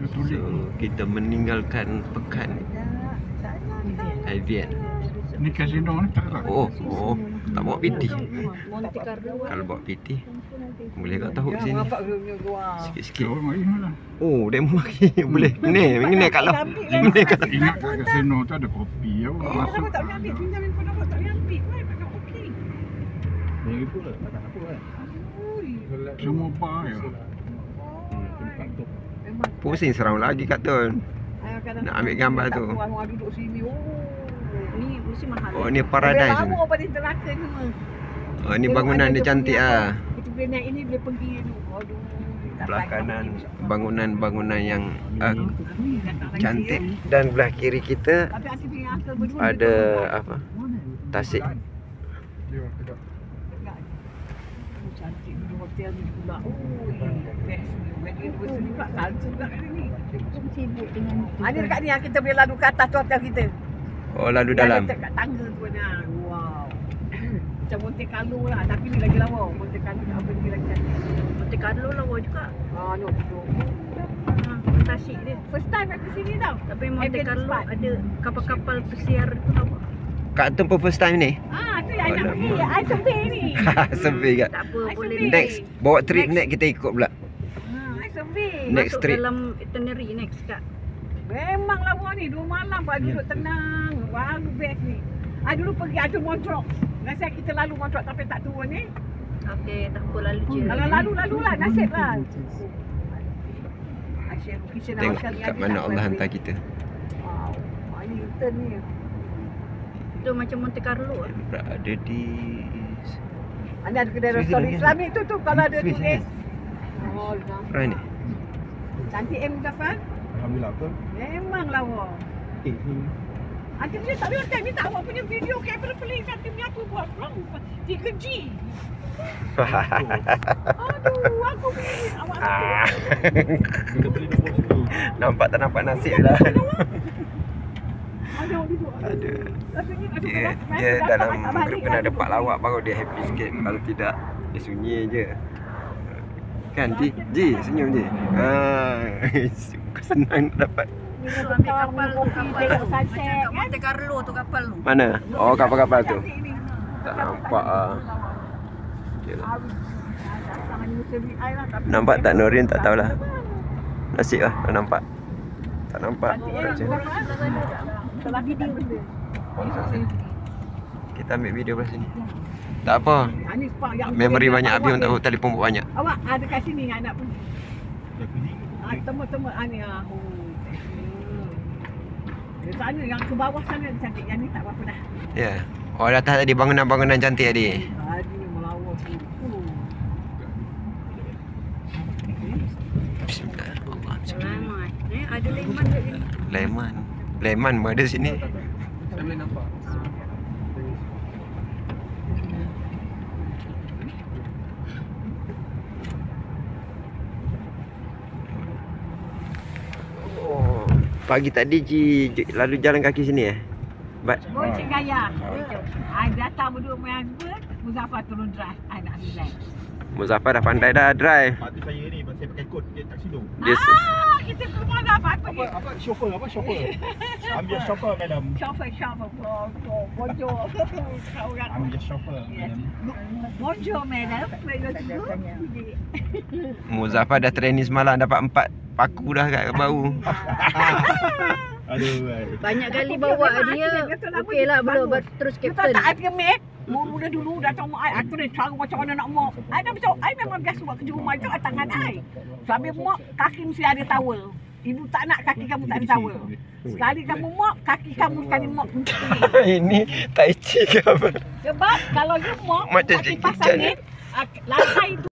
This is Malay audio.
So, kita meninggalkan pekan Evian. Ni kasino ni tak lah. Oh, tak bawa PT. Monte Carlo. Kalau bawa PT, boleh kat tahu sini. Sikit-sikit. Kau main lah. Oh, demo lagi. Boleh. Ni kat lah. Ni kat. Ingat kat kasino tu ada kopi. Masuk. Tak boleh ambil, pinjam handphone awak tak boleh ambil. Tak nak okey. Ni itu lah, tak apa kan. Semua bar ya. Pusing seram lagi kat tu. Nak ambil gambar tu. Orang duduk sini. Ni mesti mahal. Oh, ni paradise ni. Lama pada neraka ni mah. Oh, ni bangunan dia cantik ah. Kita boleh naik ini, boleh pergi tu. Aduh. Belah kanan bangunan-bangunan yang cantik dan belah kiri kita Tapi asyik punya uncle berdua. ada apa? Tasik. Cantik di hotel ni pula. Oh, best ni. Wedding anniversary pula. Salju pula kat sini. Sibuk dengan Ada dekat ni yang kita boleh lalu ke atas tu hotel kita. Oh, lalu dalam. Yang dekat tangga tu kan. Wow. Macam Monte Carlo lah. Tapi ni lagi lawa. Monte Carlo apa ni lagi cantik. Monte Carlo lawa juga. No. Tasik dia. First time aku sini tau. Tapi Monte Evian Carlo Spot. ada kapal-kapal pesiar tu lawa. Kat tempat first time ni. Tu yang nak pergi. I survey ni. Survey kat. Tak apa, I boleh survey. Next, bawa trip next kita ikut pula. I survey. Next masuk trip. dalam itinerary next kak. Memang lawa ni. 2 malam pak duduk tenang. Baru best ni. I dulu pergi ada Montreux. Nasib kita lalu Montreux tapi tak turun ni. Okey, tak apa lalu je. Kalau lalu lah. Nasib lah. Tengok kat mana Allah hantar kita. Wow. Ini U-turn ni. Tu macam Monte Carlo. Berada di Anda ada kedai restoran Switzerland. Islamic tu kalau ada tulis. Switzerland. Oh, Right ni. cantik Muzaffar. Alhamdulillah betul. Memang lawa. Ni Nanti dia tak boleh minta awak punya video kamera pelik nanti punya aku buat vlog 3G. Aduh, aku pilih awak kita beli nombor situ. Nampak tak nampak nasib lah. Aduh, duduk. Ada. Rasanya Dia dalam grup kena ada 4 lawak baru dia happy sikit. Kalau tidak, dia sunyi je. Kan Ji senyum je. Senang nak dapat. So ambil kapal tu, kapal tu. Macam kat Monte Carlo tu kapal tu. Mana? Oh, kapal-kapal tu. Tak nampak ah. Okay lah. Nampak tak Norin? Tak tahulah. Nasib lah kalau nampak. Tak nampak. Telah video benda. Kita ambil video kat sini. Tak apa. Memori banyak habis untuk telefon buat banyak. Awak ada kat sini anak pun. Dah kuning. Temu-temu ni di sana yang ke bawah sana cantik. Yang ni tak apa-apa dah. Ya. Oh, di atas tadi bangunan-bangunan cantik tadi. Tadi melawa tu. Bismillahirrahmanirrahim. Selamat. Ada lemon kat sini. Lemon pun ada sini. Saya boleh nampak. Oh, pagi tadi lalu jalan kaki sini Oh, Cik Gaya. I datang berdua main husband. Muzaffar turun drive. I nak relax. Muzaffar dah pandai dah drive. Patut saya ni, saya pakai kod dia taksido. Dia Kita keluar dah apa pergi. Apa chauffeur? Ambil chauffeur madam. Chauffeur. Bonjour. Orang. Ambil chauffeur Yes. madam. Bonjour, madam. Muzaffar dah training semalam dapat 4 paku dah kat bau. Aduh. Banyak kali bawa dia. Okey lah belum terus Kita captain. tak ada mate. Mula dulu datang mak I tu dia cara macam mana nak mop. I dah macam I memang biasa buat kerja rumah tu tangan I. Sambil mop kaki mesti ada towel. Ibu tak nak kaki kamu tak ada towel. Sekali kamu mop, kaki kamu sekali mop. Ini tai chi ke apa? Sebab kalau you mop Macam kaki Jackie pasang Chan. ni lantai tu